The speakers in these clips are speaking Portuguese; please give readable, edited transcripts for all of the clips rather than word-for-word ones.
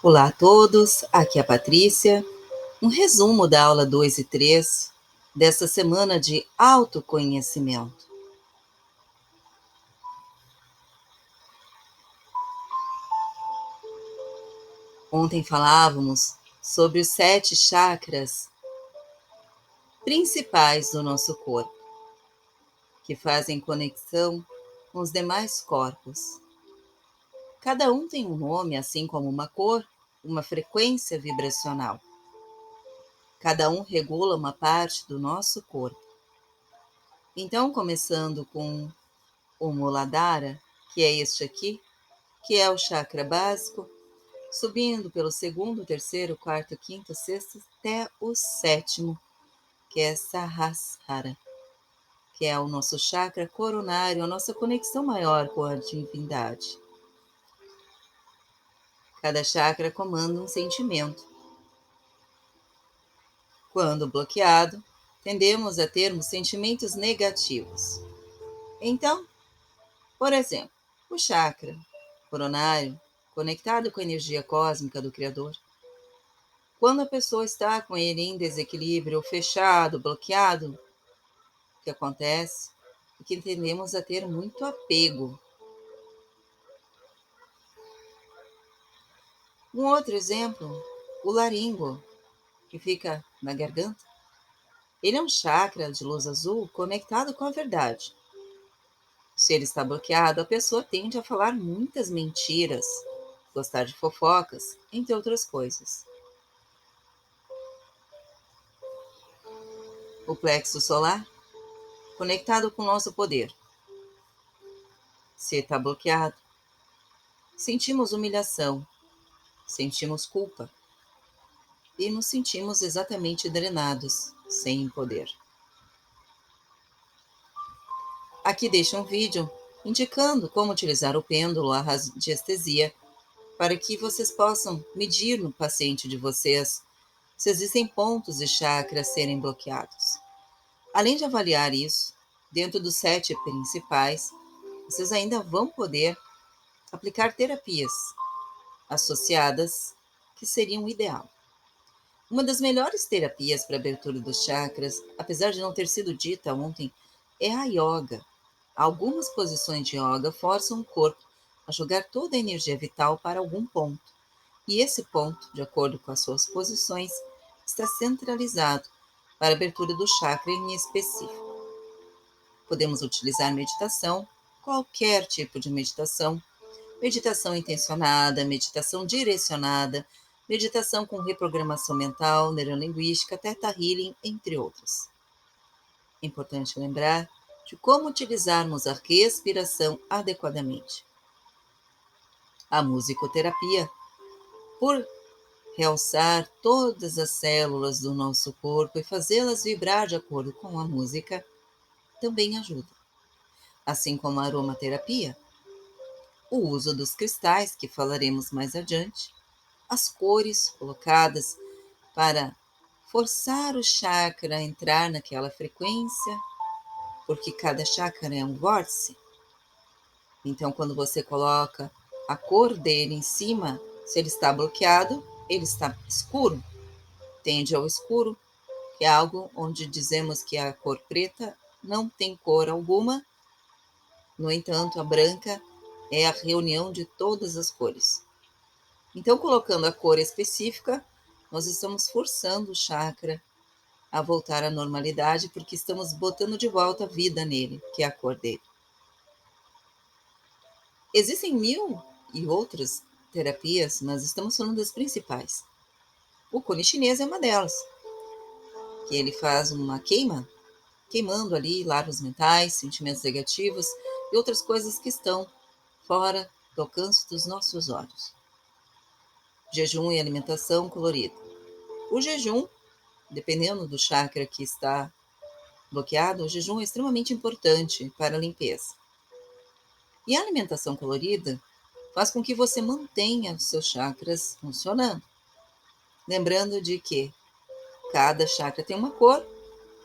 Olá a todos, aqui é a Patrícia. Um resumo da aula 2 e 3 dessa semana de autoconhecimento. Ontem falávamos sobre os 7 chakras principais do nosso corpo, que fazem conexão com os demais corpos. Cada um tem um nome, assim como uma cor, uma frequência vibracional. Cada um regula uma parte do nosso corpo. Então, começando com o Muladhara, que é este aqui, que é o chakra básico, subindo pelo segundo, terceiro, quarto, quinto, sexto, até o sétimo, que é Sahasrara, que é o nosso chakra coronário, a nossa conexão maior com a divindade. Cada chakra comanda um sentimento. Quando bloqueado, tendemos a termos sentimentos negativos. Então, por exemplo, o chakra coronário, conectado com a energia cósmica do Criador, quando a pessoa está com ele em desequilíbrio, fechado, bloqueado, o que acontece é que tendemos a ter muito apego. Um outro exemplo, o laringo, que fica na garganta. Ele é um chakra de luz azul conectado com a verdade. Se ele está bloqueado, a pessoa tende a falar muitas mentiras, gostar de fofocas, entre outras coisas. O plexo solar, conectado com o nosso poder. Se está bloqueado, sentimos humilhação, sentimos culpa e nos sentimos exatamente drenados, sem poder. Aqui deixo um vídeo indicando como utilizar o pêndulo, a radiestesia, para que vocês possam medir no paciente de vocês se existem pontos de chakras serem bloqueados. Além de avaliar isso, dentro dos 7 principais, vocês ainda vão poder aplicar terapias associadas, que seriam o ideal. Uma das melhores terapias para a abertura dos chakras, apesar de não ter sido dita ontem, é a yoga. Algumas posições de yoga forçam o corpo a jogar toda a energia vital para algum ponto. E esse ponto, de acordo com as suas posições, está centralizado para a abertura do chakra em específico. Podemos utilizar meditação, qualquer tipo de meditação, meditação intencionada, meditação direcionada, meditação com reprogramação mental, neurolinguística, Theta Healing, entre outras. É importante lembrar de como utilizarmos a respiração adequadamente. A musicoterapia, por realçar todas as células do nosso corpo e fazê-las vibrar de acordo com a música, também ajuda. Assim como a aromaterapia, o uso dos cristais, que falaremos mais adiante, as cores colocadas para forçar o chakra a entrar naquela frequência, porque cada chakra é um vórtice. Então, quando você coloca a cor dele em cima, se ele está bloqueado, ele está escuro, tende ao escuro, que é algo onde dizemos que a cor preta não tem cor alguma. No entanto, a branca é a reunião de todas as cores. Então, colocando a cor específica, nós estamos forçando o chakra a voltar à normalidade, porque estamos botando de volta a vida nele, que é a cor dele. Existem 1000 e outras terapias, mas estamos falando das principais. O cone chinês é uma delas, que ele faz uma queimando ali larvas mentais, sentimentos negativos e outras coisas que estão fora do alcance dos nossos olhos. Jejum e alimentação colorida. O jejum, dependendo do chakra que está bloqueado, o jejum é extremamente importante para a limpeza. E a alimentação colorida faz com que você mantenha os seus chakras funcionando. Lembrando de que cada chakra tem uma cor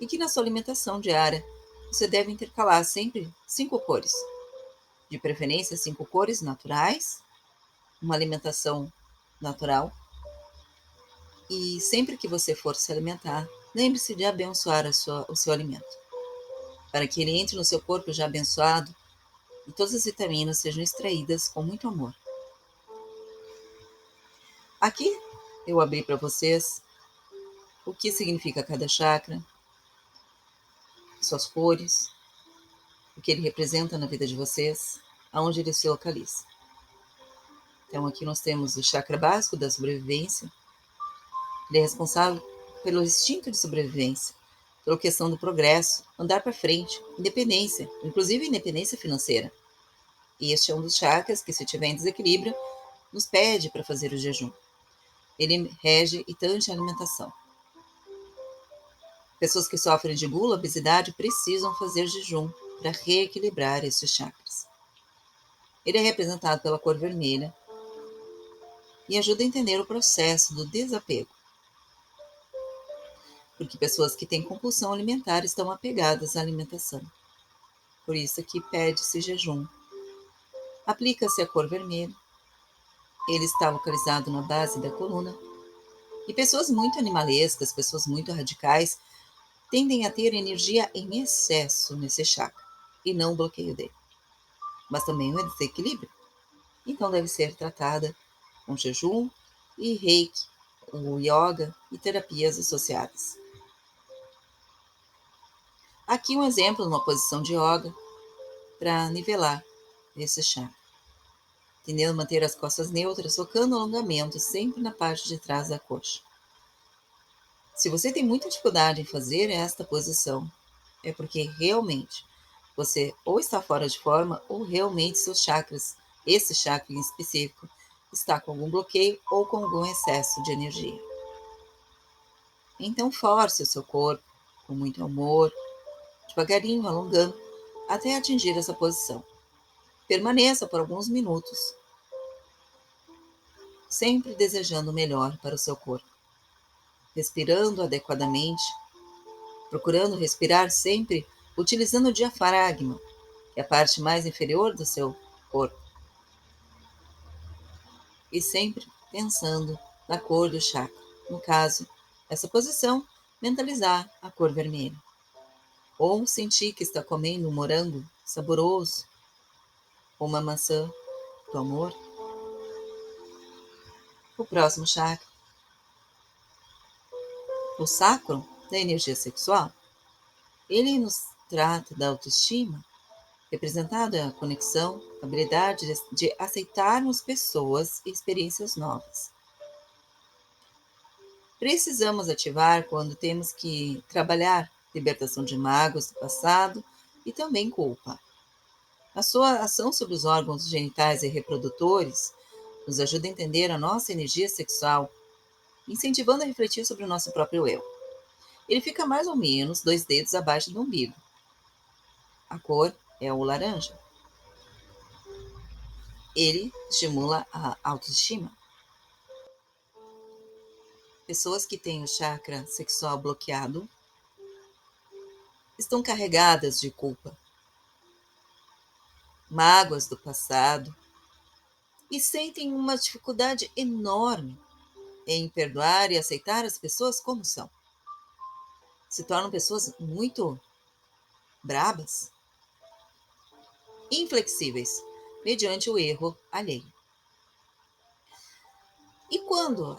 e que na sua alimentação diária você deve intercalar sempre 5 cores. De preferência 5 cores naturais, uma alimentação natural. E sempre que você for se alimentar, lembre-se de abençoar o seu alimento, para que ele entre no seu corpo já abençoado e todas as vitaminas sejam extraídas com muito amor. Aqui eu abri para vocês o que significa cada chakra, suas cores, o que ele representa na vida de vocês, aonde ele se localiza. Então aqui nós temos o chakra básico da sobrevivência. Ele é responsável pelo instinto de sobrevivência, pela questão do progresso, andar para frente, independência, inclusive independência financeira. E este é um dos chakras que, se tiver em desequilíbrio, nos pede para fazer o jejum. Ele rege e tange a alimentação. Pessoas que sofrem de gula, obesidade, precisam fazer jejum para reequilibrar esses chakras. Ele é representado pela cor vermelha e ajuda a entender o processo do desapego. Porque pessoas que têm compulsão alimentar estão apegadas à alimentação. Por isso que pede-se jejum. Aplica-se a cor vermelha. Ele está localizado na base da coluna. E pessoas muito animalescas, pessoas muito radicais, tendem a ter energia em excesso nesse chakra e não bloqueio dele. Mas também é desequilíbrio. Então deve ser tratada com jejum e reiki, o yoga e terapias associadas. Aqui um exemplo numa posição de yoga para nivelar esse chakra. Tentando manter as costas neutras, focando o alongamento sempre na parte de trás da coxa. Se você tem muita dificuldade em fazer esta posição, é porque realmente você ou está fora de forma ou realmente seus chakras, esse chakra em específico, está com algum bloqueio ou com algum excesso de energia. Então force o seu corpo com muito amor, devagarinho alongando, até atingir essa posição. Permaneça por alguns minutos, sempre desejando o melhor para o seu corpo. Respirando adequadamente, procurando respirar sempre utilizando o diafragma, que é a parte mais inferior do seu corpo. E sempre pensando na cor do chakra. No caso, essa posição, mentalizar a cor vermelha. Ou sentir que está comendo um morango saboroso ou uma maçã do amor. O próximo chakra, o sacro da energia sexual, ele nos trata da autoestima, representado é a conexão, a habilidade de aceitarmos pessoas e experiências novas. Precisamos ativar quando temos que trabalhar libertação de mágoas do passado e também culpa. A sua ação sobre os órgãos genitais e reprodutores nos ajuda a entender a nossa energia sexual, incentivando a refletir sobre o nosso próprio eu. Ele fica mais ou menos 2 dedos abaixo do umbigo. A cor é o laranja. Ele estimula a autoestima. Pessoas que têm o chakra sexual bloqueado estão carregadas de culpa, mágoas do passado e sentem uma dificuldade enorme em perdoar e aceitar as pessoas como são. Se tornam pessoas muito brabas, inflexíveis, mediante o erro alheio. E quando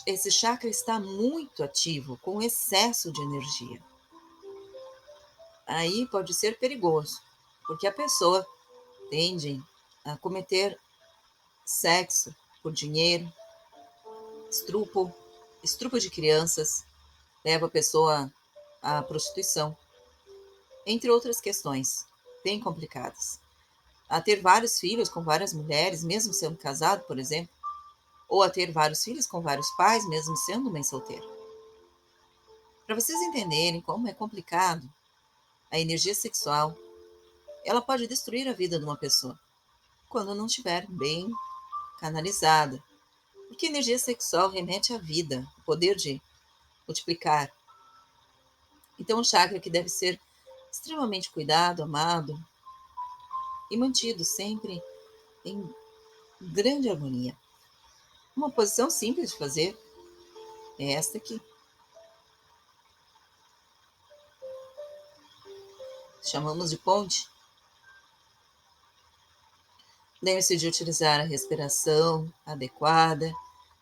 esse chakra está muito ativo, com excesso de energia, aí pode ser perigoso, porque a pessoa tende a cometer sexo por dinheiro, estupro de crianças, leva a pessoa à prostituição, entre outras questões bem complicadas. A ter vários filhos com várias mulheres, mesmo sendo casado, por exemplo, ou a ter vários filhos com vários pais, mesmo sendo mãe solteira. Para vocês entenderem como é complicado, a energia sexual, ela pode destruir a vida de uma pessoa, quando não estiver bem canalizada. Porque a energia sexual remete à vida, o poder de multiplicar. Então, um chakra que deve ser extremamente cuidado, amado e mantido sempre em grande harmonia. Uma posição simples de fazer é esta aqui. Chamamos de ponte. Lembre-se de utilizar a respiração adequada,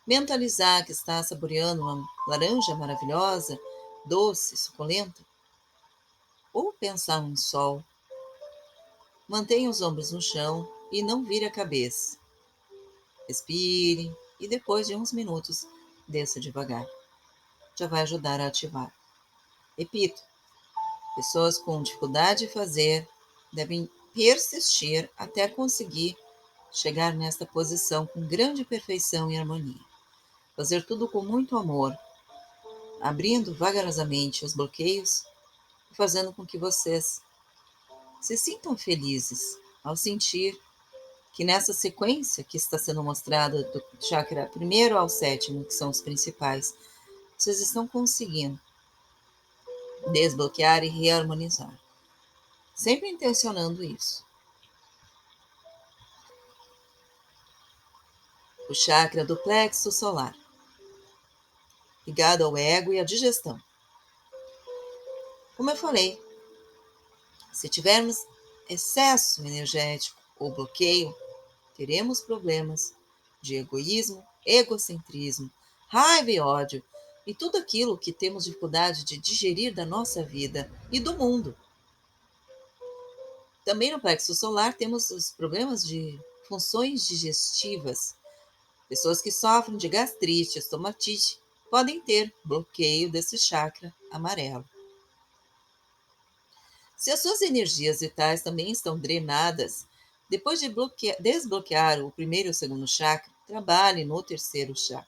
mentalizar que está saboreando uma laranja maravilhosa, doce, suculenta, ou pensar num sol. Mantenha os ombros no chão e não vire a cabeça. Respire e depois de uns minutos, desça devagar. Já vai ajudar a ativar. Repito, pessoas com dificuldade de fazer devem persistir até conseguir chegar nesta posição com grande perfeição e harmonia. Fazer tudo com muito amor, abrindo vagarosamente os bloqueios e fazendo com que vocês se sintam felizes ao sentir que nessa sequência que está sendo mostrada do chakra primeiro ao sétimo, que são os principais, vocês estão conseguindo desbloquear e reharmonizar. Sempre intencionando isso. O chakra do plexo solar, ligado ao ego e à digestão. Como eu falei, se tivermos excesso energético ou bloqueio, teremos problemas de egoísmo, egocentrismo, raiva e ódio e tudo aquilo que temos dificuldade de digerir da nossa vida e do mundo. Também no plexo solar temos os problemas de funções digestivas. Pessoas que sofrem de gastrite, estomatite, podem ter bloqueio desse chakra amarelo. Se as suas energias vitais também estão drenadas, depois de desbloquear o primeiro e o segundo chakra, trabalhe no terceiro chakra.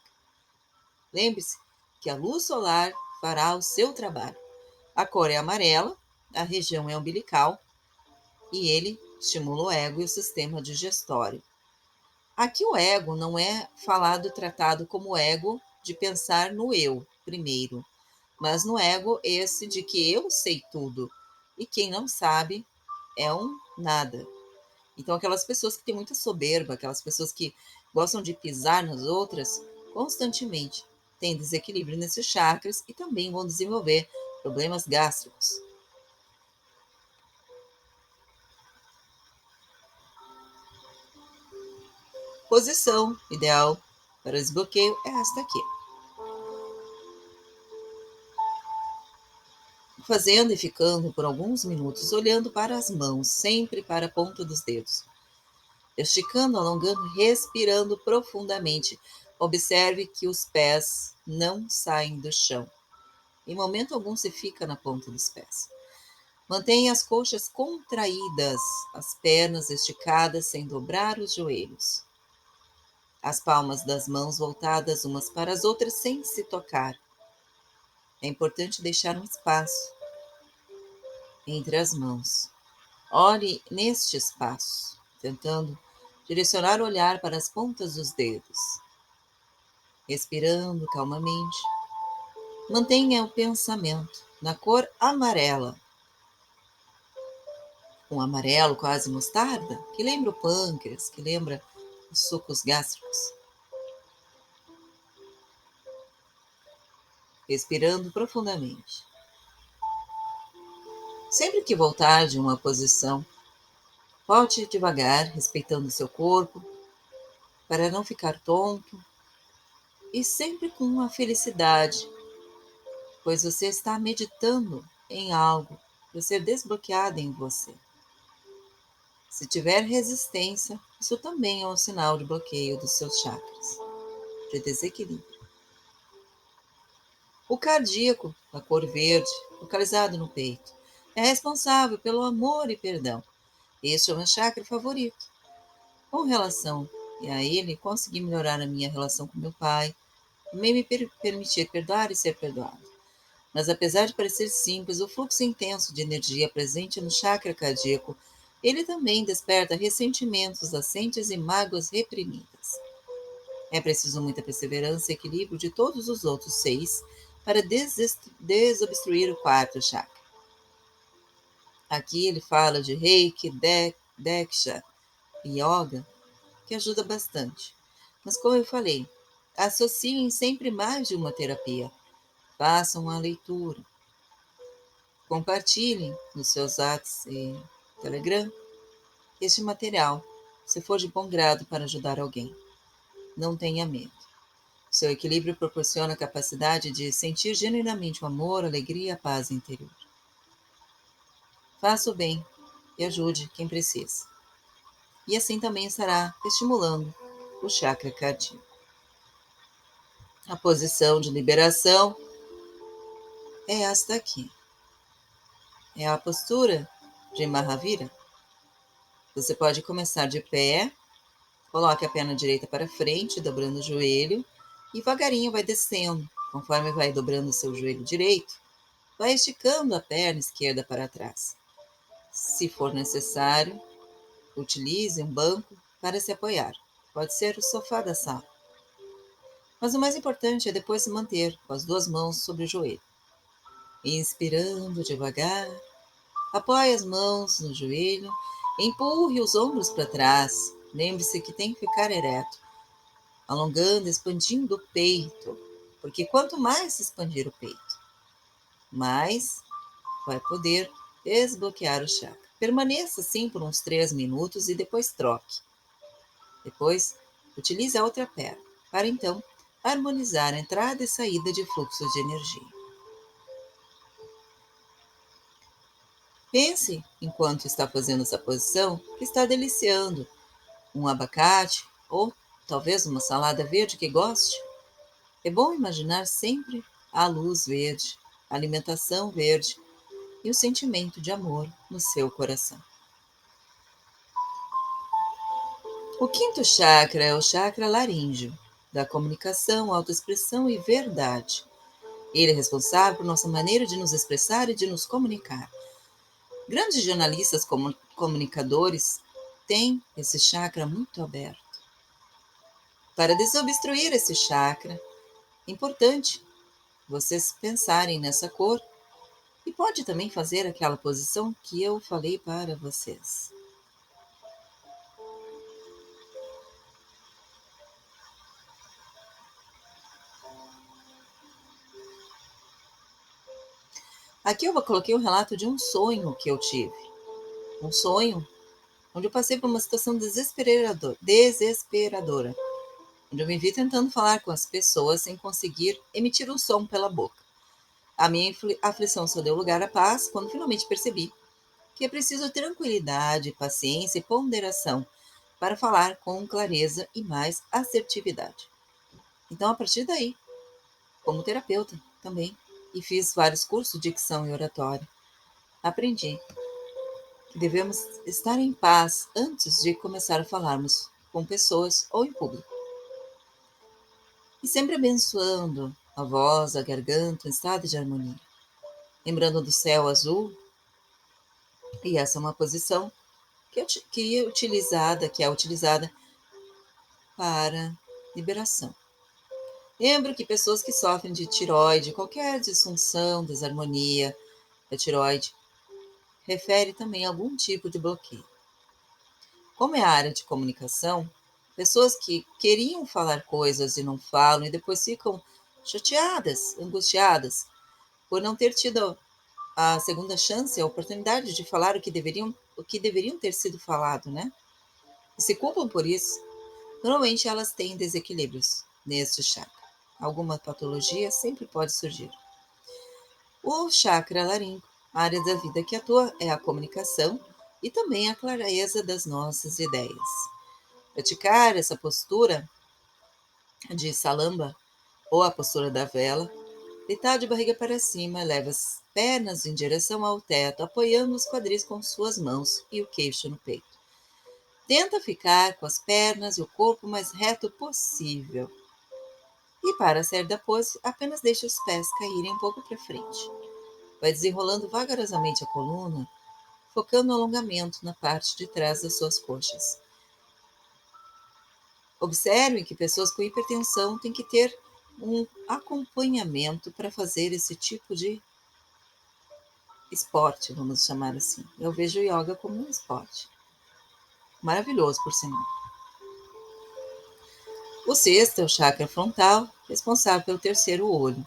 Lembre-se que a luz solar fará o seu trabalho. A cor é amarela, a região é umbilical e ele estimula o ego e o sistema digestório. Aqui o ego não é falado e tratado como ego de pensar no eu primeiro, mas no ego esse de que eu sei tudo e quem não sabe é um nada. Então aquelas pessoas que têm muita soberba, aquelas pessoas que gostam de pisar nas outras constantemente, têm desequilíbrio nesses chakras e também vão desenvolver problemas gástricos. Posição ideal para desbloqueio é esta aqui. Fazendo e ficando por alguns minutos olhando para as mãos, sempre para a ponta dos dedos. Esticando, alongando, respirando profundamente. Observe que os pés não saem do chão. Em momento algum se fica na ponta dos pés. Mantenha as coxas contraídas, as pernas esticadas sem dobrar os joelhos. As palmas das mãos voltadas umas para as outras sem se tocar. É importante deixar um espaço entre as mãos. Olhe neste espaço, tentando direcionar o olhar para as pontas dos dedos. Respirando calmamente. Mantenha o pensamento na cor amarela. Um amarelo quase mostarda, que lembra o pâncreas, que lembra os sucos gástricos. Respirando profundamente. Sempre que voltar de uma posição, volte devagar, respeitando seu corpo, para não ficar tonto e sempre com uma felicidade, pois você está meditando em algo para ser desbloqueado em você. Se tiver resistência, isso também é um sinal de bloqueio dos seus chakras, de desequilíbrio. O cardíaco, da cor verde, localizado no peito, é responsável pelo amor e perdão. Este é o meu chakra favorito. Com relação a ele, consegui melhorar a minha relação com meu pai, também me permitir perdoar e ser perdoado. Mas apesar de parecer simples, o fluxo intenso de energia presente no chakra cardíaco, ele também desperta ressentimentos, assentes e mágoas reprimidas. É preciso muita perseverança e equilíbrio de todos os outros 6 para desobstruir o quarto chakra. Aqui ele fala de Reiki, Deksha e Yoga, que ajuda bastante. Mas como eu falei, Associem sempre mais de uma terapia. Façam a leitura. Compartilhem nos seus Whats e Telegram este material, se for de bom grado para ajudar alguém. Não tenha medo. Seu equilíbrio proporciona a capacidade de sentir genuinamente o amor, a alegria e a paz interior. Faça o bem e ajude quem precisa. E assim também estará estimulando o chakra cardíaco. A posição de liberação é esta aqui. É a postura de Mahavira. Você pode começar de pé, coloque a perna direita para frente, dobrando o joelho, e devagarinho vai descendo. Conforme vai dobrando o seu joelho direito, vai esticando a perna esquerda para trás. Se for necessário, utilize um banco para se apoiar. Pode ser o sofá da sala. Mas o mais importante é depois se manter com as duas mãos sobre o joelho. Inspirando devagar, apoie as mãos no joelho, empurre os ombros para trás. Lembre-se que tem que ficar ereto, alongando, expandindo o peito, porque quanto mais se expandir o peito, mais vai poder desbloquear o chakra. Permaneça assim por uns 3 minutos e depois troque. Depois, utilize a outra perna para então harmonizar a entrada e saída de fluxos de energia. Pense, enquanto está fazendo essa posição, que está deliciando um abacate ou talvez uma salada verde que goste. É bom imaginar sempre a luz verde, a alimentação verde e o sentimento de amor no seu coração. O quinto chakra é o chakra laríngeo, da comunicação, autoexpressão e verdade. Ele é responsável por nossa maneira de nos expressar e de nos comunicar. Grandes jornalistas comunicadores têm esse chakra muito aberto. Para desobstruir esse chakra, é importante vocês pensarem nessa cor e pode também fazer aquela posição que eu falei para vocês. Aqui eu coloquei um relato de um sonho que eu tive. Um sonho onde eu passei por uma situação desesperadora, onde eu me vi tentando falar com as pessoas sem conseguir emitir um som pela boca. A minha aflição só deu lugar à paz quando finalmente percebi que é preciso tranquilidade, paciência e ponderação para falar com clareza e mais assertividade. Então, a partir daí, como terapeuta também, e fiz vários cursos de dicção e oratória, aprendi que devemos estar em paz antes de começar a falarmos com pessoas ou em público. E sempre abençoando a voz, a garganta, em estado de harmonia. Lembrando do céu azul, e essa é uma posição que é utilizada para liberação. Lembro que pessoas que sofrem de tireoide, qualquer disfunção, desarmonia da tireoide, refere também a algum tipo de bloqueio. Como é a área de comunicação, pessoas que queriam falar coisas e não falam e depois ficam chateadas, angustiadas, por não ter tido a segunda chance, a oportunidade de falar o que deveriam ter sido falado, né? E se culpam por isso. Normalmente elas têm desequilíbrios neste chakra. Alguma patologia sempre pode surgir. O chakra laríngeo, a área da vida que atua é a comunicação e também a clareza das nossas ideias. Praticar essa postura de salamba ou a postura da vela, deitar de barriga para cima, leva as pernas em direção ao teto, apoiando os quadris com suas mãos e o queixo no peito. Tenta ficar com as pernas e o corpo o mais reto possível. E para sair da pose, apenas deixe os pés caírem um pouco para frente. Vai desenrolando vagarosamente a coluna, focando no alongamento na parte de trás das suas coxas. Observe que pessoas com hipertensão têm que ter um acompanhamento para fazer esse tipo de esporte, vamos chamar assim. Eu vejo o yoga como um esporte. Maravilhoso, por sinal. O sexto é o chakra frontal, responsável pelo terceiro olho.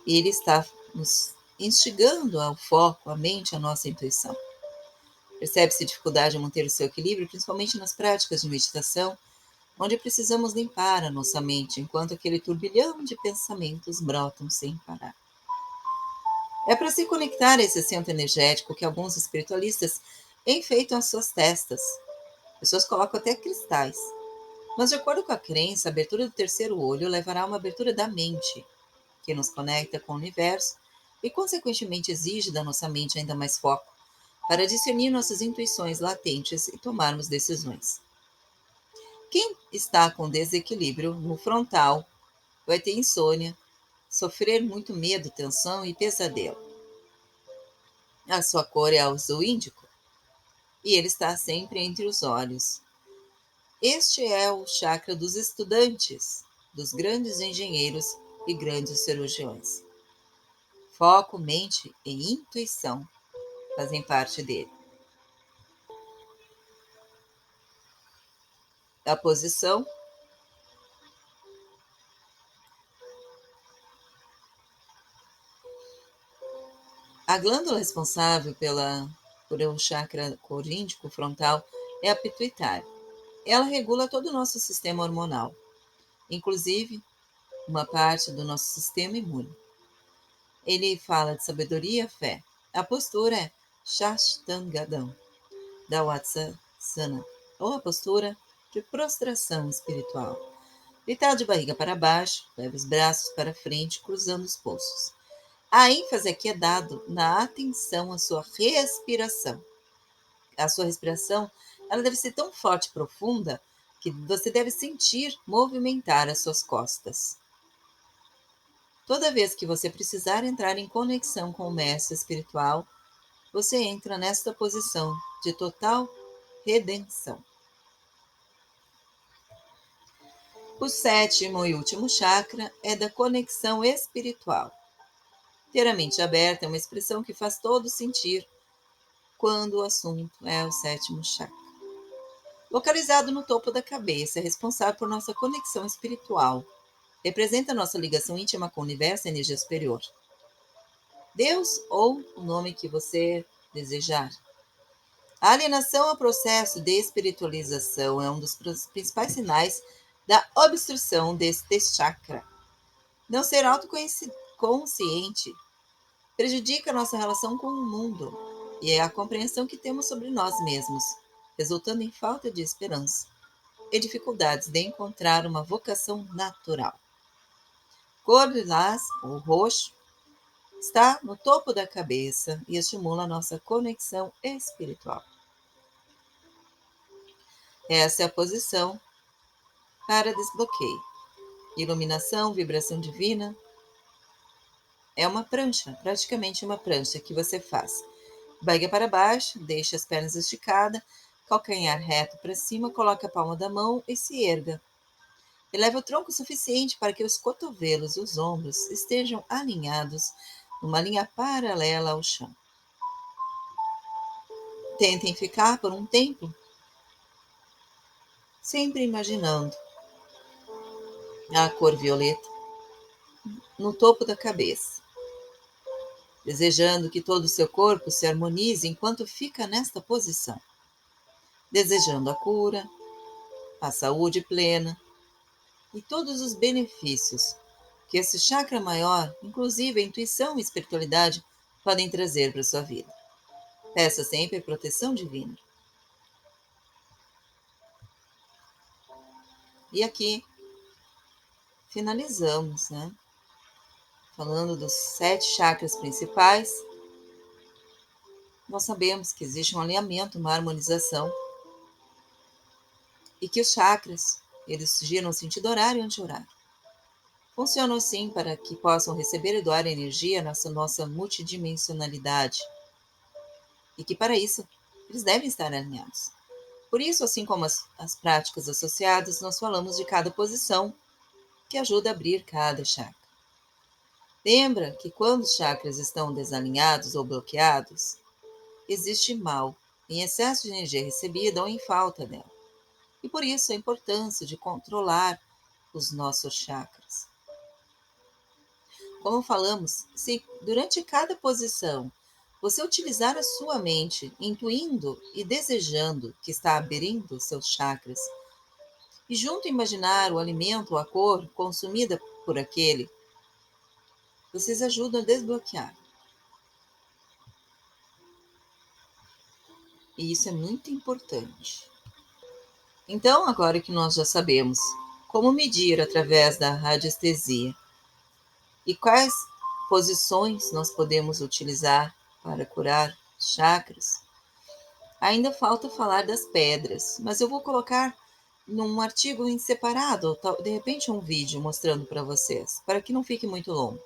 E ele está nos instigando ao foco, à mente, à nossa intuição. Percebe-se dificuldade em manter o seu equilíbrio, principalmente nas práticas de meditação, onde precisamos limpar a nossa mente, enquanto aquele turbilhão de pensamentos brotam sem parar. É para se conectar a esse centro energético que alguns espiritualistas enfeitam as suas testas. Pessoas colocam até cristais. Mas, de acordo com a crença, a abertura do terceiro olho levará a uma abertura da mente, que nos conecta com o universo e, consequentemente, exige da nossa mente ainda mais foco para discernir nossas intuições latentes e tomarmos decisões. Quem está com desequilíbrio no frontal vai ter insônia, sofrer muito medo, tensão e pesadelo. A sua cor é azul índico e ele está sempre entre os olhos. Este é o chakra dos estudantes, dos grandes engenheiros e grandes cirurgiões. Foco, mente e intuição fazem parte dele. A posição. A glândula responsável por o chakra coríntico frontal é a pituitária. Ela regula todo o nosso sistema hormonal, inclusive uma parte do nosso sistema imune. Ele fala de sabedoria e fé. A postura é Shashtangadam, da Vatsasana, ou a postura de prostração espiritual. Deitado de barriga para baixo, leve os braços para frente, cruzando os pulsos. A ênfase aqui é dado na atenção à sua respiração. A sua respiração, ela deve ser tão forte e profunda que você deve sentir movimentar as suas costas. Toda vez que você precisar entrar em conexão com o mestre espiritual, você entra nesta posição de total redenção. O sétimo e último chakra é da conexão espiritual. Ter a mente aberta é uma expressão que faz todos sentir quando o assunto é o sétimo chakra. Localizado no topo da cabeça, é responsável por nossa conexão espiritual. Representa nossa ligação íntima com o universo e a energia superior. Deus ou o nome que você desejar. A alienação ao processo de espiritualização é um dos principais sinais da obstrução deste chakra. Não ser autoconsciente prejudica nossa relação com o mundo e a compreensão que temos sobre nós mesmos, resultando em falta de esperança e dificuldades de encontrar uma vocação natural. Cor lilás ou roxo está no topo da cabeça e estimula a nossa conexão espiritual. Essa é a posição para desbloqueio. Iluminação, vibração divina. É uma prancha, praticamente uma prancha que você faz. Barriga para baixo, deixe as pernas esticadas, calcanhar reto para cima, coloque a palma da mão e se erga. Eleve o tronco o suficiente para que os cotovelos e os ombros estejam alinhados numa linha paralela ao chão. Tentem ficar por um tempo sempre imaginando a cor violeta no topo da cabeça, desejando que todo o seu corpo se harmonize enquanto fica nesta posição, desejando a cura, a saúde plena e todos os benefícios que esse chakra maior, inclusive a intuição e a espiritualidade, podem trazer para a sua vida. Peça sempre proteção divina. E aqui finalizamos, né? Falando dos 7 chakras principais, nós sabemos que existe um alinhamento, uma harmonização, e que os chakras, eles giram no sentido horário e anti-horário. Funcionam assim para que possam receber e doar energia nessa nossa multidimensionalidade, e que para isso eles devem estar alinhados. Por isso, assim como as práticas associadas, nós falamos de cada posição que ajuda a abrir cada chakra. Lembra que quando os chakras estão desalinhados ou bloqueados, existe mal em excesso de energia recebida ou em falta dela. E por isso a importância de controlar os nossos chakras. Como falamos, se durante cada posição você utilizar a sua mente, intuindo e desejando que está abrindo seus chakras, e junto imaginar o alimento ou a cor consumida por aquele, vocês ajudam a desbloquear. E isso é muito importante. Então, agora que nós já sabemos como medir através da radiestesia e quais posições nós podemos utilizar para curar chakras, ainda falta falar das pedras, mas eu vou colocar num artigo em separado, de repente um vídeo mostrando para vocês, para que não fique muito longo.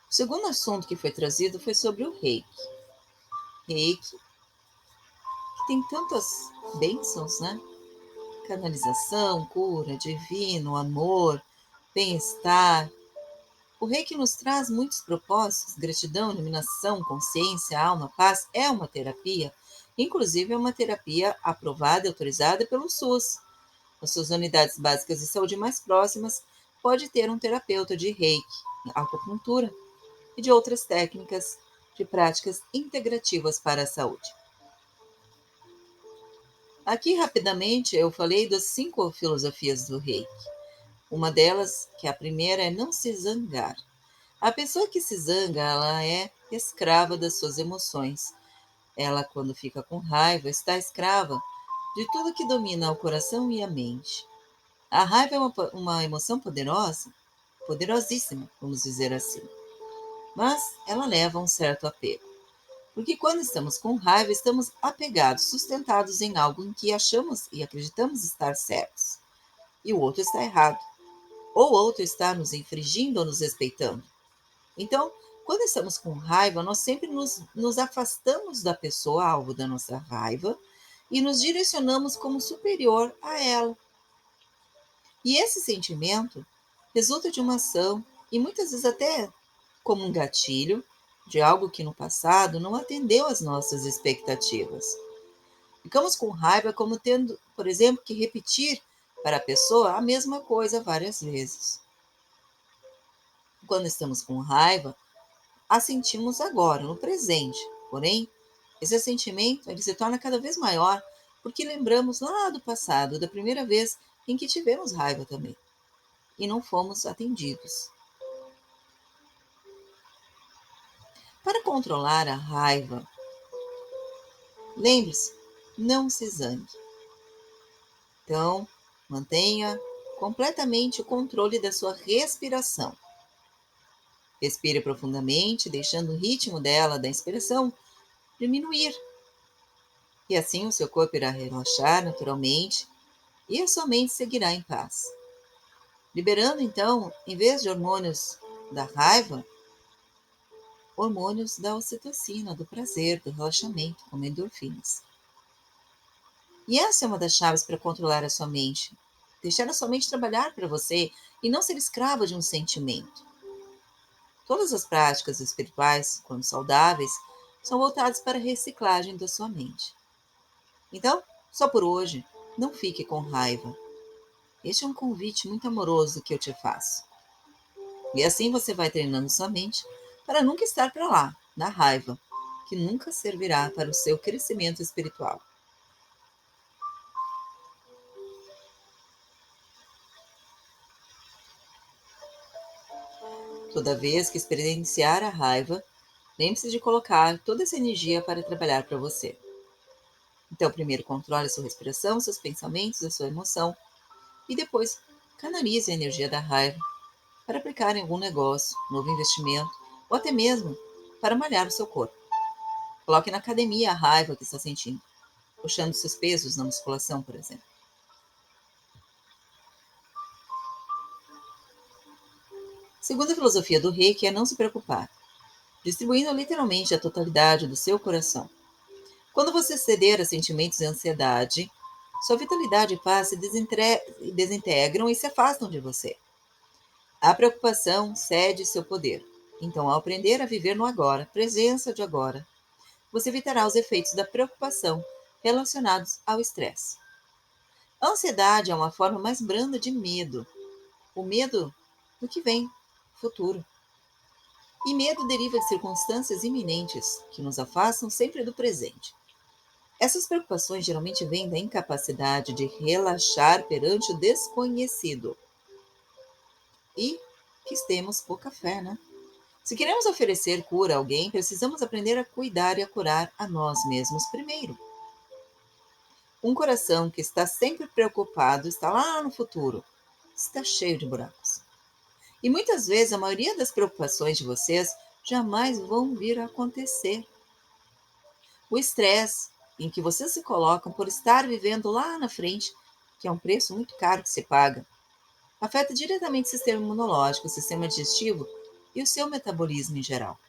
O segundo assunto que foi trazido foi sobre o Reiki. Reiki, que tem tantas bênçãos, né? Canalização, cura, divino, amor, bem-estar. O Reiki nos traz muitos propósitos, gratidão, iluminação, consciência, alma, paz. É uma terapia, inclusive é uma terapia aprovada e autorizada pelo SUS. As suas unidades básicas de saúde mais próximas pode ter um terapeuta de Reiki, acupuntura e de outras técnicas de práticas integrativas para a saúde. Aqui, rapidamente, eu falei das 5 filosofias do Reiki. Uma delas, que é a primeira, é não se zangar. A pessoa que se zanga, ela é escrava das suas emoções. Ela, quando fica com raiva, está escrava de tudo que domina o coração e a mente. A raiva é uma emoção poderosa, poderosíssima, vamos dizer assim, mas ela leva a um certo apego. Porque quando estamos com raiva, estamos apegados, sustentados em algo em que achamos e acreditamos estar certos, e o outro está errado, ou o outro está nos infringindo ou nos respeitando. Então, quando estamos com raiva, nós sempre nos afastamos da pessoa alvo da nossa raiva e nos direcionamos como superior a ela. E esse sentimento resulta de uma ação, e muitas vezes até como um gatilho, de algo que no passado não atendeu às nossas expectativas. Ficamos com raiva como tendo, por exemplo, que repetir para a pessoa a mesma coisa várias vezes. Quando estamos com raiva, a sentimos agora, no presente. Porém, esse sentimento ele se torna cada vez maior porque lembramos lá do passado, da primeira vez em que tivemos raiva também e não fomos atendidos. Para controlar a raiva, lembre-se, não se zangue. Então, mantenha completamente o controle da sua respiração. Respire profundamente, deixando o ritmo dela, da inspiração, diminuir. E assim o seu corpo irá relaxar naturalmente e a sua mente seguirá em paz. Liberando, então, em vez de hormônios da raiva, hormônios da ocitocina, do prazer, do relaxamento, como endorfinas. E essa é uma das chaves para controlar a sua mente. Deixar a sua mente trabalhar para você e não ser escrava de um sentimento. Todas as práticas espirituais, quando saudáveis, são voltadas para a reciclagem da sua mente. Então, só por hoje, não fique com raiva. Este é um convite muito amoroso que eu te faço. E assim você vai treinando sua mente para nunca estar para lá, na raiva, que nunca servirá para o seu crescimento espiritual. Toda vez que experienciar a raiva, lembre-se de colocar toda essa energia para trabalhar para você. Então, primeiro controle a sua respiração, seus pensamentos, a sua emoção, e depois canalize a energia da raiva para aplicar em algum negócio, novo investimento, ou até mesmo para malhar o seu corpo. Coloque na academia a raiva que está sentindo, puxando seus pesos na musculação, por exemplo. Segunda filosofia do Reiki é não se preocupar, distribuindo literalmente a totalidade do seu coração. Quando você ceder a sentimentos de ansiedade, sua vitalidade e paz se desintegram e se afastam de você. A preocupação cede seu poder. Então, ao aprender a viver no agora, presença de agora, você evitará os efeitos da preocupação relacionados ao estresse. A ansiedade é uma forma mais branda de medo, o medo do que vem, futuro. E medo deriva de circunstâncias iminentes que nos afastam sempre do presente. Essas preocupações geralmente vêm da incapacidade de relaxar perante o desconhecido e que temos pouca fé, né? Se queremos oferecer cura a alguém, precisamos aprender a cuidar e a curar a nós mesmos primeiro. Um coração que está sempre preocupado está lá no futuro, está cheio de buracos. E muitas vezes a maioria das preocupações de vocês jamais vão vir a acontecer. O estresse em que vocês se colocam por estar vivendo lá na frente, que é um preço muito caro que se paga, afeta diretamente o sistema imunológico, o sistema digestivo e o seu metabolismo em geral.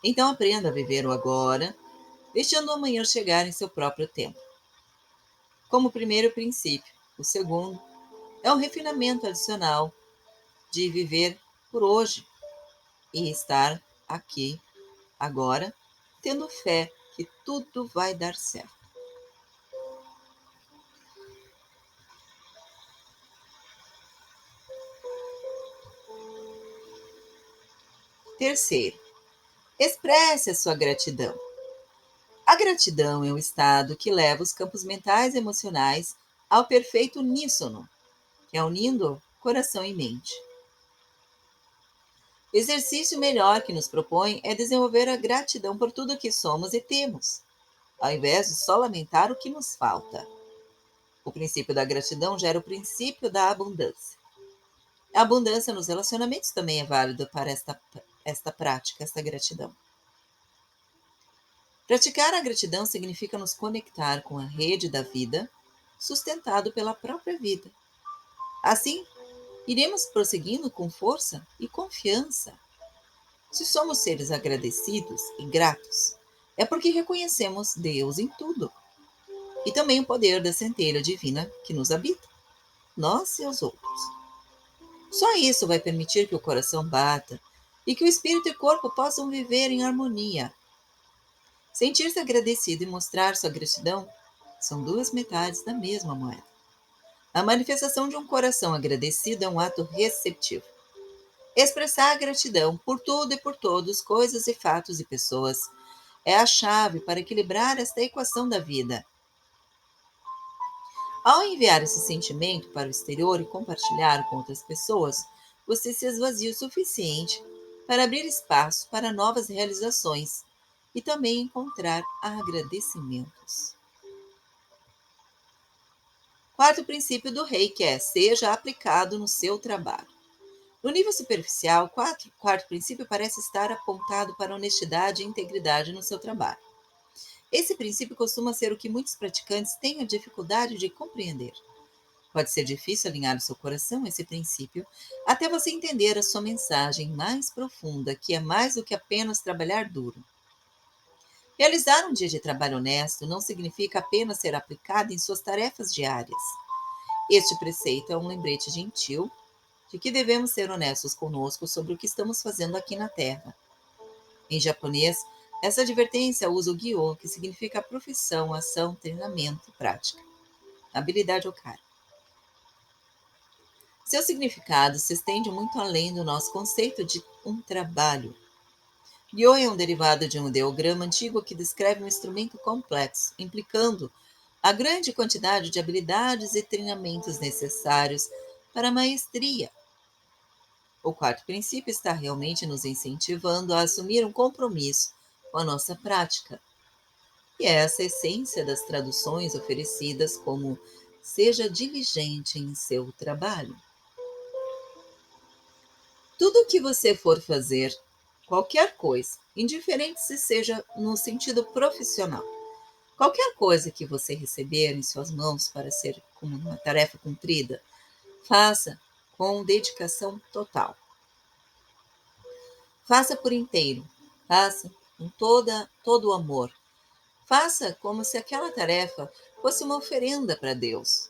Então aprenda a viver o agora, deixando o amanhã chegar em seu próprio tempo. Como primeiro princípio. O segundo é um refinamento adicional de viver por hoje e estar aqui, agora, tendo fé que tudo vai dar certo. Terceiro, expresse a sua gratidão. A gratidão é um estado que leva os campos mentais e emocionais ao perfeito uníssono, unindo coração e mente. O exercício melhor que nos propõe é desenvolver a gratidão por tudo que somos e temos, ao invés de só lamentar o que nos falta. O princípio da gratidão gera o princípio da abundância. A abundância nos relacionamentos também é válida para esta prática, esta gratidão. Praticar a gratidão significa nos conectar com a rede da vida, sustentado pela própria vida. Assim, iremos prosseguindo com força e confiança. Se somos seres agradecidos e gratos, é porque reconhecemos Deus em tudo e também o poder da centelha divina que nos habita, nós e os outros. Só isso vai permitir que o coração bata e que o espírito e o corpo possam viver em harmonia. Sentir-se agradecido e mostrar sua gratidão são duas metades da mesma moeda. A manifestação de um coração agradecido é um ato receptivo. Expressar gratidão por tudo e por todos, coisas e fatos e pessoas, é a chave para equilibrar esta equação da vida. Ao enviar esse sentimento para o exterior e compartilhar com outras pessoas, você se esvazia o suficiente para abrir espaço para novas realizações e também encontrar agradecimentos. Quarto princípio do Reiki é: seja aplicado no seu trabalho. No nível superficial, quarto princípio parece estar apontado para honestidade e integridade no seu trabalho. Esse princípio costuma ser o que muitos praticantes têm a dificuldade de compreender. Pode ser difícil alinhar o seu coração a esse princípio, até você entender a sua mensagem mais profunda, que é mais do que apenas trabalhar duro. Realizar um dia de trabalho honesto não significa apenas ser aplicado em suas tarefas diárias. Este preceito é um lembrete gentil de que devemos ser honestos conosco sobre o que estamos fazendo aqui na Terra. Em japonês, essa advertência usa o Gyo, que significa profissão, ação, treinamento, prática, habilidade ou karma. Seu significado se estende muito além do nosso conceito de um trabalho. Gyo é um derivado de um ideograma antigo que descreve um instrumento complexo, implicando a grande quantidade de habilidades e treinamentos necessários para a maestria. O quarto princípio está realmente nos incentivando a assumir um compromisso com a nossa prática. E é essa a essência das traduções oferecidas como seja diligente em seu trabalho. Tudo o que você for fazer, qualquer coisa, indiferente se seja no sentido profissional, qualquer coisa que você receber em suas mãos para ser como uma tarefa cumprida, faça com dedicação total. Faça por inteiro, faça com todo o amor. Faça como se aquela tarefa fosse uma oferenda para Deus.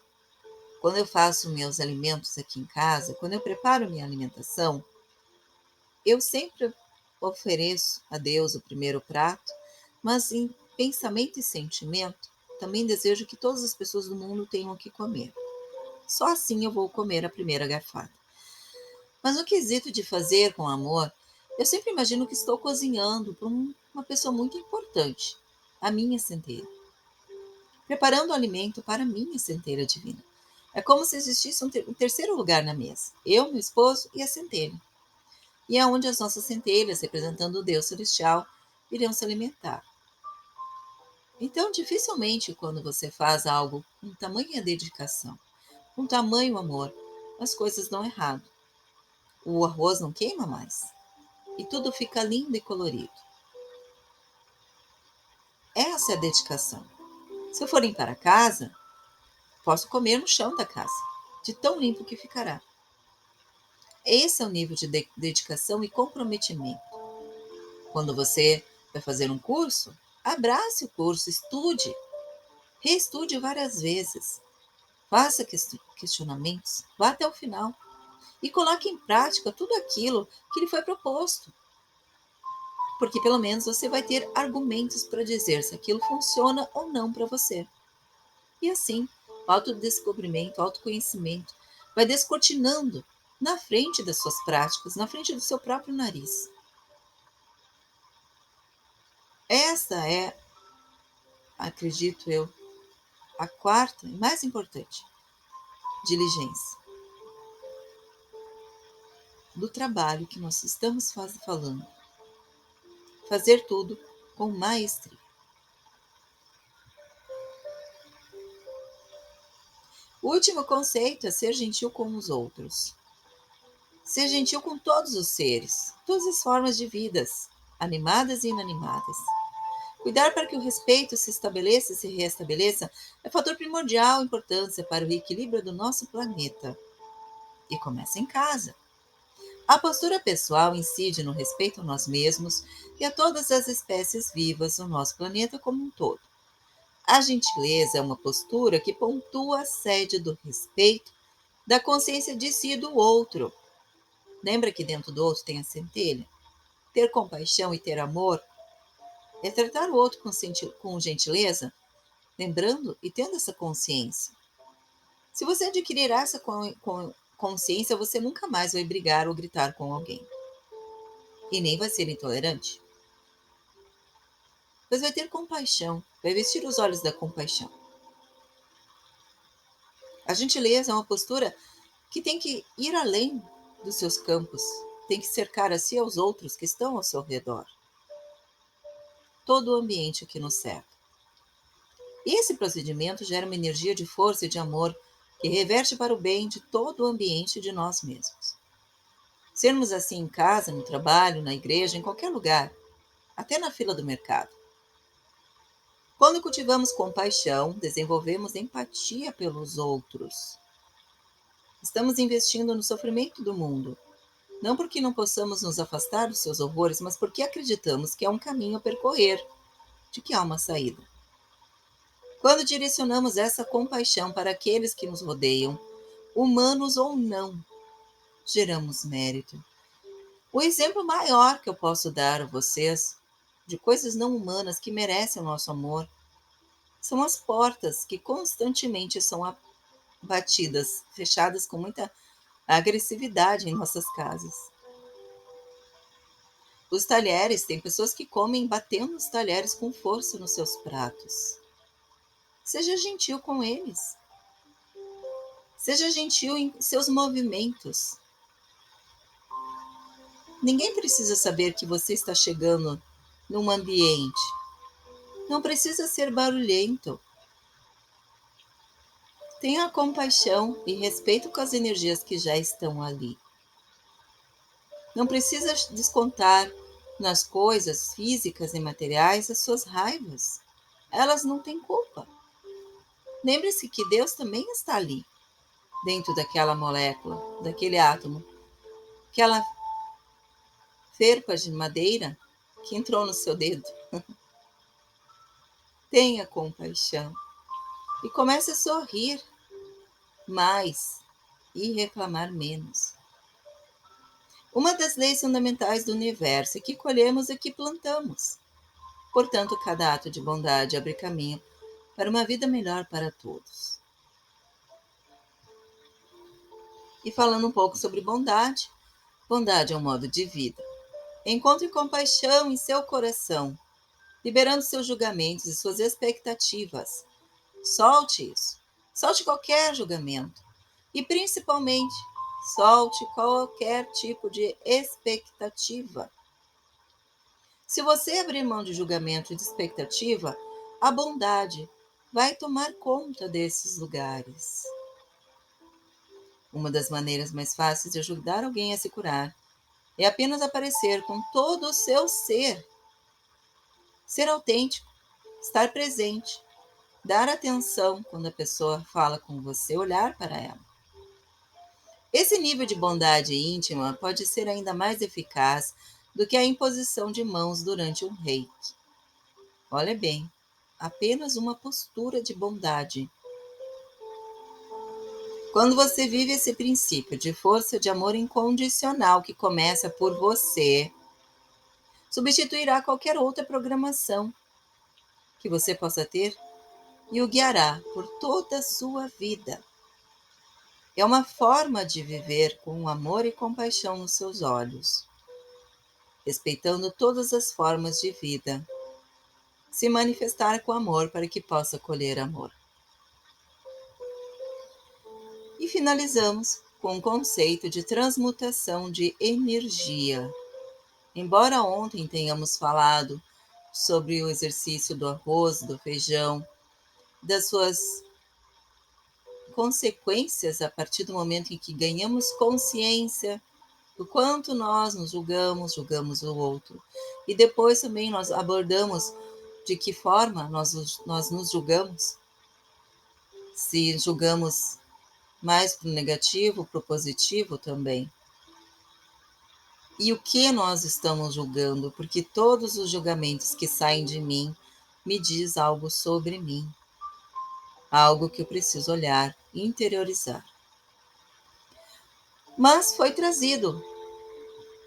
Quando eu faço meus alimentos aqui em casa, quando eu preparo minha alimentação, eu sempre ofereço a Deus o primeiro prato, mas em pensamento e sentimento, também desejo que todas as pessoas do mundo tenham o que comer. Só assim eu vou comer a primeira garfada. Mas no quesito de fazer com amor, eu sempre imagino que estou cozinhando para uma pessoa muito importante, a minha centelha, preparando o alimento para a minha centelha divina. É como se existisse um terceiro lugar na mesa, eu, meu esposo e a centelha. E é onde as nossas centelhas, representando o Deus celestial, irão se alimentar. Então, dificilmente, quando você faz algo com tamanha dedicação, com tamanho amor, as coisas dão errado. O arroz não queima mais. E tudo fica lindo e colorido. Essa é a dedicação. Se eu for limpar a casa, posso comer no chão da casa, de tão limpo que ficará. Esse é o nível de dedicação e comprometimento. Quando você vai fazer um curso, abrace o curso, estude, reestude várias vezes, faça questionamentos, vá até o final e coloque em prática tudo aquilo que lhe foi proposto. Porque pelo menos você vai ter argumentos para dizer se aquilo funciona ou não para você. E assim, o autodescobrimento, o autoconhecimento vai descortinando na frente das suas práticas, na frente do seu próprio nariz. Essa é, acredito eu, a quarta e mais importante: diligência. Do trabalho que nós estamos falando. Fazer tudo com maestria. O último conceito é ser gentil com os outros. Ser gentil com todos os seres, todas as formas de vidas, animadas e inanimadas. Cuidar para que o respeito se estabeleça e se restabeleça é fator primordial importância para o equilíbrio do nosso planeta. E começa em casa. A postura pessoal incide no respeito a nós mesmos e a todas as espécies vivas no nosso planeta como um todo. A gentileza é uma postura que pontua a sede do respeito, da consciência de si e do outro. Lembra que dentro do outro tem a centelha? Ter compaixão e ter amor é tratar o outro com gentileza, lembrando e tendo essa consciência. Se você adquirir essa consciência, você nunca mais vai brigar ou gritar com alguém. E nem vai ser intolerante. Mas vai ter compaixão, vai vestir os olhos da compaixão. A gentileza é uma postura que tem que ir além dos seus campos, tem que cercar a si e aos outros que estão ao seu redor. Todo o ambiente que nos cerca. E esse procedimento gera uma energia de força e de amor que reverte para o bem de todo o ambiente e de nós mesmos. Sermos assim em casa, no trabalho, na igreja, em qualquer lugar, até na fila do mercado. Quando cultivamos compaixão, desenvolvemos empatia pelos outros. Estamos investindo no sofrimento do mundo, não porque não possamos nos afastar dos seus horrores, mas porque acreditamos que há um caminho a percorrer, de que há uma saída. Quando direcionamos essa compaixão para aqueles que nos rodeiam, humanos ou não, geramos mérito. O exemplo maior que eu posso dar a vocês de coisas não humanas que merecem o nosso amor são as portas que constantemente são batidas, fechadas com muita agressividade em nossas casas. Os talheres, tem pessoas que comem batendo os talheres com força nos seus pratos. Seja gentil com eles. Seja gentil em seus movimentos. Ninguém precisa saber que você está chegando num ambiente. Não precisa ser barulhento. Tenha compaixão e respeito com as energias que já estão ali. Não precisa descontar nas coisas físicas e materiais as suas raivas. Elas não têm culpa. Lembre-se que Deus também está ali, dentro daquela molécula, daquele átomo, aquela ferpa de madeira que entrou no seu dedo. Tenha compaixão e comece a sorrir mais e reclamar menos. Uma das leis fundamentais do universo é que colhemos e que plantamos. Portanto, cada ato de bondade abre caminho para uma vida melhor para todos. E falando um pouco sobre bondade, bondade é um modo de vida. Encontre compaixão em seu coração, liberando seus julgamentos e suas expectativas. Solte isso. Solte qualquer julgamento. E principalmente, solte qualquer tipo de expectativa. Se você abrir mão de julgamento e de expectativa, a bondade vai tomar conta desses lugares. Uma das maneiras mais fáceis de ajudar alguém a se curar é apenas aparecer com todo o seu ser. Ser autêntico, estar presente, dar atenção quando a pessoa fala com você, olhar para ela. Esse nível de bondade íntima pode ser ainda mais eficaz do que a imposição de mãos durante um reiki. Olha bem, apenas uma postura de bondade. Quando você vive esse princípio de força de amor incondicional que começa por você, substituirá qualquer outra programação que você possa ter e o guiará por toda a sua vida. É uma forma de viver com amor e compaixão nos seus olhos, respeitando todas as formas de vida, se manifestar com amor para que possa colher amor. E finalizamos com o conceito de transmutação de energia. Embora ontem tenhamos falado sobre o exercício do arroz, do feijão, das suas consequências a partir do momento em que ganhamos consciência do quanto nós nos julgamos, julgamos o outro. E depois também nós abordamos de que forma nós nos julgamos. Se julgamos mais para o negativo, para o positivo também. E o que nós estamos julgando? Porque todos os julgamentos que saem de mim me diz algo sobre mim. Algo que eu preciso olhar e interiorizar. Mas foi trazido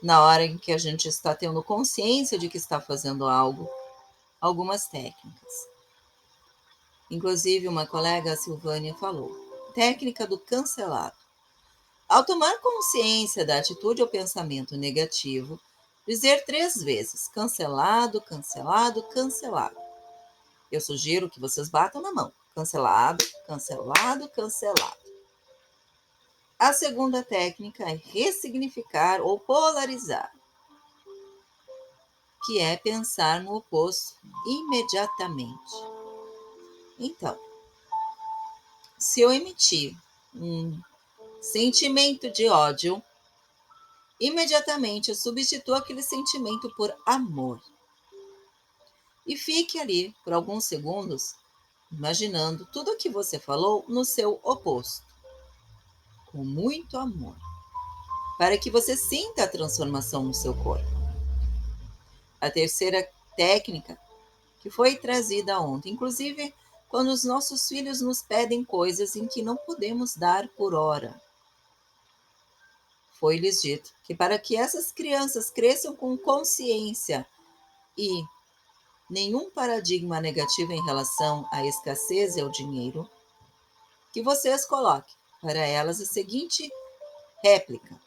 na hora em que a gente está tendo consciência de que está fazendo algo, algumas técnicas. Inclusive, uma colega, a Silvânia, falou: técnica do cancelado. Ao tomar consciência da atitude ou pensamento negativo, dizer 3 vezes: cancelado, cancelado, cancelado. Eu sugiro que vocês batam na mão: cancelado, cancelado, cancelado. A segunda técnica é ressignificar ou polarizar, que é pensar no oposto imediatamente. Então, se eu emitir um sentimento de ódio, imediatamente eu substituo aquele sentimento por amor. E fique ali por alguns segundos, imaginando tudo o que você falou no seu oposto, com muito amor, para que você sinta a transformação no seu corpo. A terceira técnica que foi trazida ontem, inclusive quando os nossos filhos nos pedem coisas em que não podemos dar por hora. Foi-lhes dito que para que essas crianças cresçam com consciência e nenhum paradigma negativo em relação à escassez e ao dinheiro, que vocês coloquem para elas a seguinte réplica: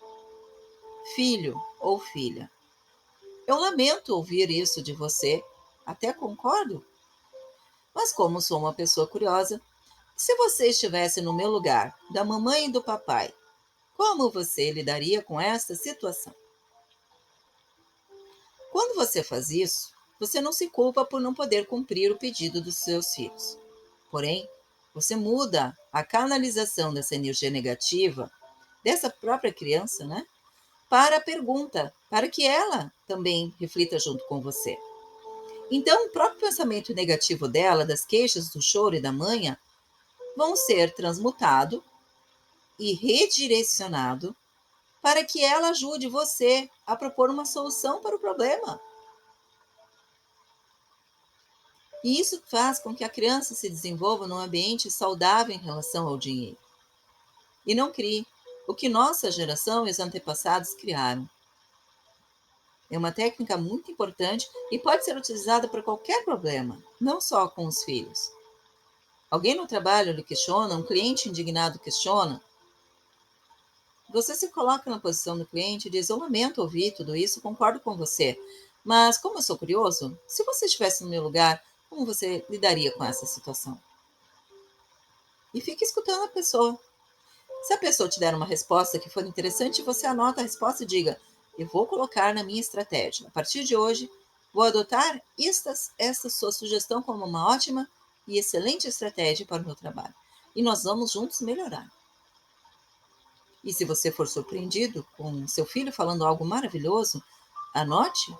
filho ou filha, eu lamento ouvir isso de você, até concordo, mas como sou uma pessoa curiosa, se você estivesse no meu lugar, da mamãe e do papai, como você lidaria com esta situação? Quando você faz isso, você não se culpa por não poder cumprir o pedido dos seus filhos. Porém, você muda a canalização dessa energia negativa, dessa própria criança, né? Para a pergunta, para que ela também reflita junto com você. Então, o próprio pensamento negativo dela, das queixas, do choro e da manha, vão ser transmutado e redirecionado para que ela ajude você a propor uma solução para o problema. E isso faz com que a criança se desenvolva num ambiente saudável em relação ao dinheiro. E não crie o que nossa geração e os antepassados criaram. É uma técnica muito importante e pode ser utilizada para qualquer problema, não só com os filhos. Alguém no trabalho lhe questiona, um cliente indignado questiona, você se coloca na posição do cliente e diz: eu lamento ouvir tudo isso, concordo com você, mas como eu sou curioso, se você estivesse no meu lugar, como você lidaria com essa situação? E fique escutando a pessoa. Se a pessoa te der uma resposta que for interessante, você anota a resposta e diga: eu vou colocar na minha estratégia. A partir de hoje, vou adotar esta sua sugestão como uma ótima e excelente estratégia para o meu trabalho. E nós vamos juntos melhorar. E se você for surpreendido com seu filho falando algo maravilhoso, anote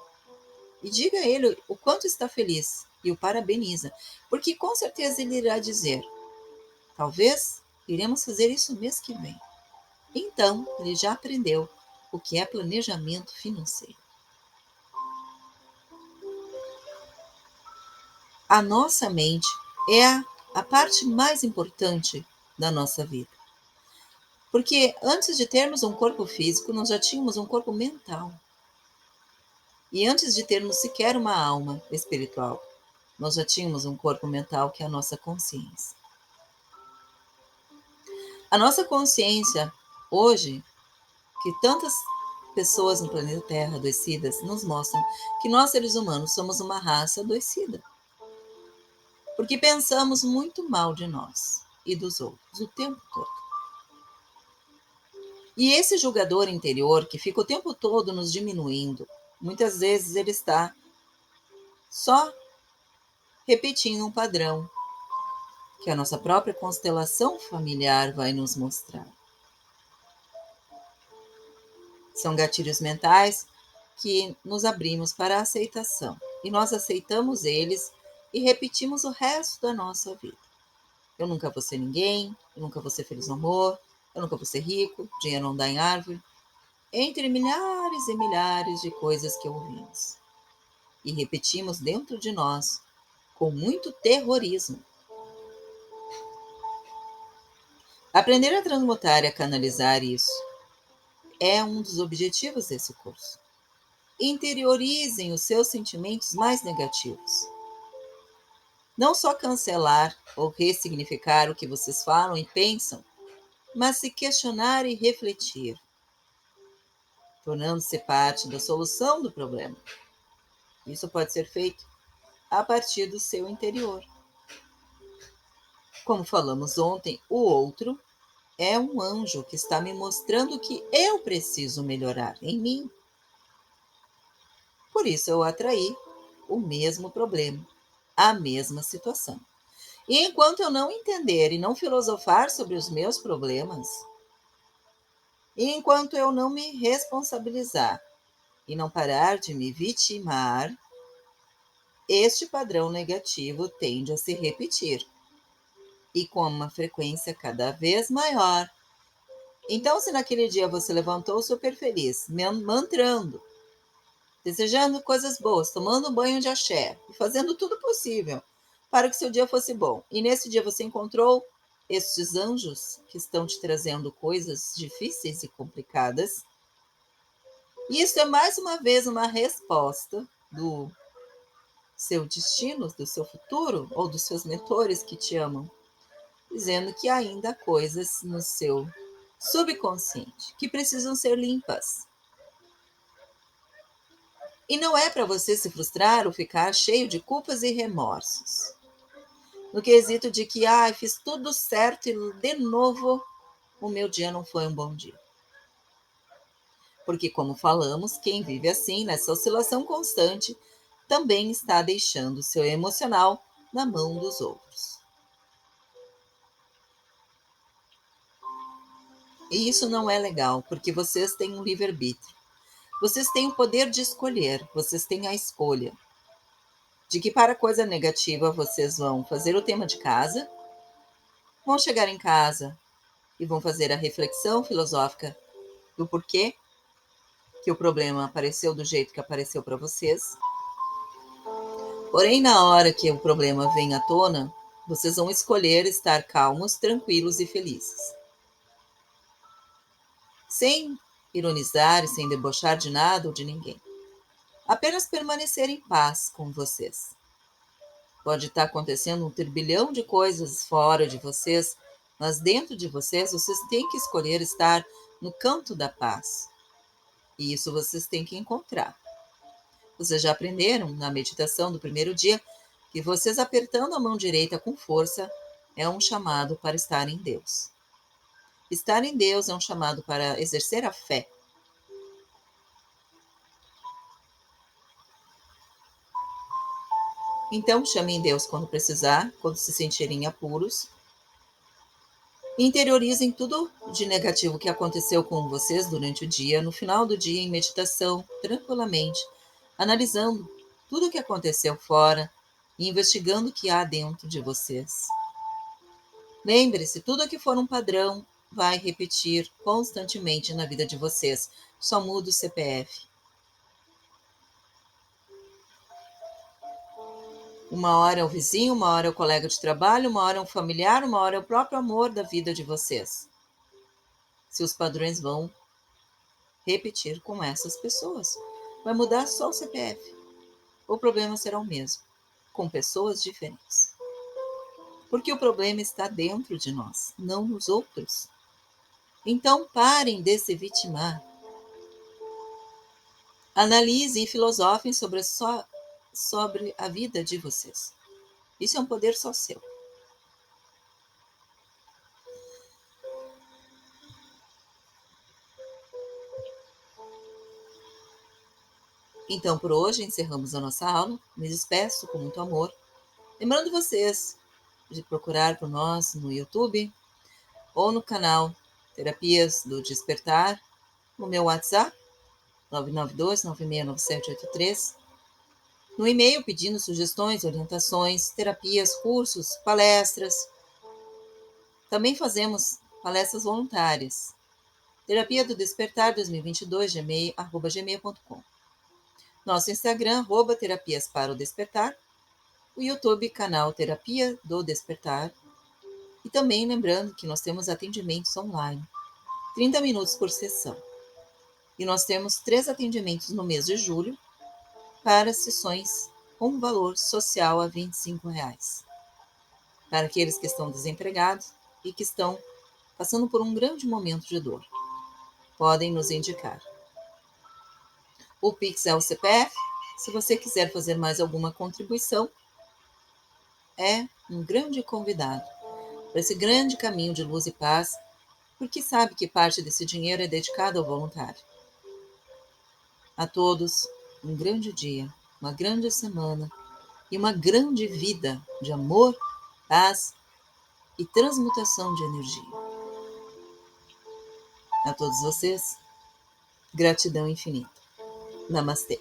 e diga a ele o quanto está feliz e o parabeniza, porque com certeza ele irá dizer: talvez iremos fazer isso mês que vem. Então, ele já aprendeu o que é planejamento financeiro. A nossa mente é a parte mais importante da nossa vida. Porque antes de termos um corpo físico, nós já tínhamos um corpo mental. E antes de termos sequer uma alma espiritual, nós já tínhamos um corpo mental que é a nossa consciência. A nossa consciência, hoje, que tantas pessoas no planeta Terra adoecidas nos mostram que nós, seres humanos, somos uma raça adoecida. Porque pensamos muito mal de nós e dos outros o tempo todo. E esse julgador interior que fica o tempo todo nos diminuindo, muitas vezes ele está só repetindo um padrão que a nossa própria constelação familiar vai nos mostrar. São gatilhos mentais que nos abrimos para a aceitação. E nós aceitamos eles e repetimos o resto da nossa vida. Eu nunca vou ser ninguém, eu nunca vou ser feliz no amor, eu nunca vou ser rico, dinheiro não dá em árvore. Entre milhares e milhares de coisas que ouvimos. E repetimos dentro de nós, com muito terrorismo. Aprender a transmutar e a canalizar isso é um dos objetivos desse curso. Interiorizem os seus sentimentos mais negativos. Não só cancelar ou ressignificar o que vocês falam e pensam, mas se questionar e refletir, tornando-se parte da solução do problema. Isso pode ser feito a partir do seu interior. Como falamos ontem, o outro é um anjo que está me mostrando que eu preciso melhorar em mim. Por isso eu atraí o mesmo problema, a mesma situação. E enquanto eu não entender e não filosofar sobre os meus problemas, e enquanto eu não me responsabilizar e não parar de me vitimar, este padrão negativo tende a se repetir e com uma frequência cada vez maior. Então, se naquele dia você levantou super feliz, mantrando, desejando coisas boas, tomando um banho de axé e fazendo tudo possível para que seu dia fosse bom, e nesse dia você encontrou estes anjos que estão te trazendo coisas difíceis e complicadas, isso é mais uma vez uma resposta do seu destino, do seu futuro ou dos seus mentores que te amam, dizendo que ainda há coisas no seu subconsciente que precisam ser limpas. E não é para você se frustrar ou ficar cheio de culpas e remorsos. No quesito de que, fiz tudo certo e de novo o meu dia não foi um bom dia. Porque, como falamos, quem vive assim, nessa oscilação constante, também está deixando o seu emocional na mão dos outros. E isso não é legal, porque vocês têm um livre-arbítrio. Vocês têm o poder de escolher, vocês têm a escolha de que para coisa negativa vocês vão fazer o tema de casa, vão chegar em casa e vão fazer a reflexão filosófica do porquê que o problema apareceu do jeito que apareceu para vocês. Porém, na hora que o problema vem à tona, vocês vão escolher estar calmos, tranquilos e felizes. Sem ironizar e sem debochar de nada ou de ninguém. Apenas permanecer em paz com vocês. Pode estar acontecendo um turbilhão de coisas fora de vocês, mas dentro de vocês têm que escolher estar no canto da paz. E isso vocês têm que encontrar. Vocês já aprenderam na meditação do primeiro dia que vocês apertando a mão direita com força é um chamado para estar em Deus. Estar em Deus é um chamado para exercer a fé. Então, chamem Deus quando precisar, quando se sentirem apuros. Interiorizem tudo de negativo que aconteceu com vocês durante o dia, no final do dia, em meditação, tranquilamente, analisando tudo o que aconteceu fora e investigando o que há dentro de vocês. Lembre-se, tudo que for um padrão vai repetir constantemente na vida de vocês. Só muda o CPF. Uma hora é o vizinho, uma hora é o colega de trabalho, uma hora é um familiar, uma hora é o próprio amor da vida de vocês. Se os padrões vão repetir com essas pessoas, vai mudar só o CPF. O problema será o mesmo, com pessoas diferentes. Porque o problema está dentro de nós, não nos outros. Então parem de se vitimar. Analisem e filosofem sobre a vida de vocês. Isso é um poder só seu. Então, por hoje, encerramos a nossa aula. Me despeço com muito amor. Lembrando vocês de procurar por nós no YouTube ou no canal Terapias do Despertar, no meu WhatsApp, 992-969783, no e-mail pedindo sugestões, orientações, terapias, cursos, palestras. Também fazemos palestras voluntárias. Terapia do Despertar 2022, gmail.com. Nosso Instagram, @terapias para o despertar. O YouTube, canal Terapia do Despertar. E também lembrando que nós temos atendimentos online, 30 minutos por sessão. E nós temos 3 atendimentos no mês de julho para sessões com valor social a R$ 25. Para aqueles que estão desempregados e que estão passando por um grande momento de dor. Podem nos indicar. O Pix é o CPF. Se você quiser fazer mais alguma contribuição, é um grande convidado para esse grande caminho de luz e paz, porque sabe que parte desse dinheiro é dedicado ao voluntário. A todos, um grande dia, uma grande semana e uma grande vida de amor, paz e transmutação de energia. A todos vocês, gratidão infinita. Namastê.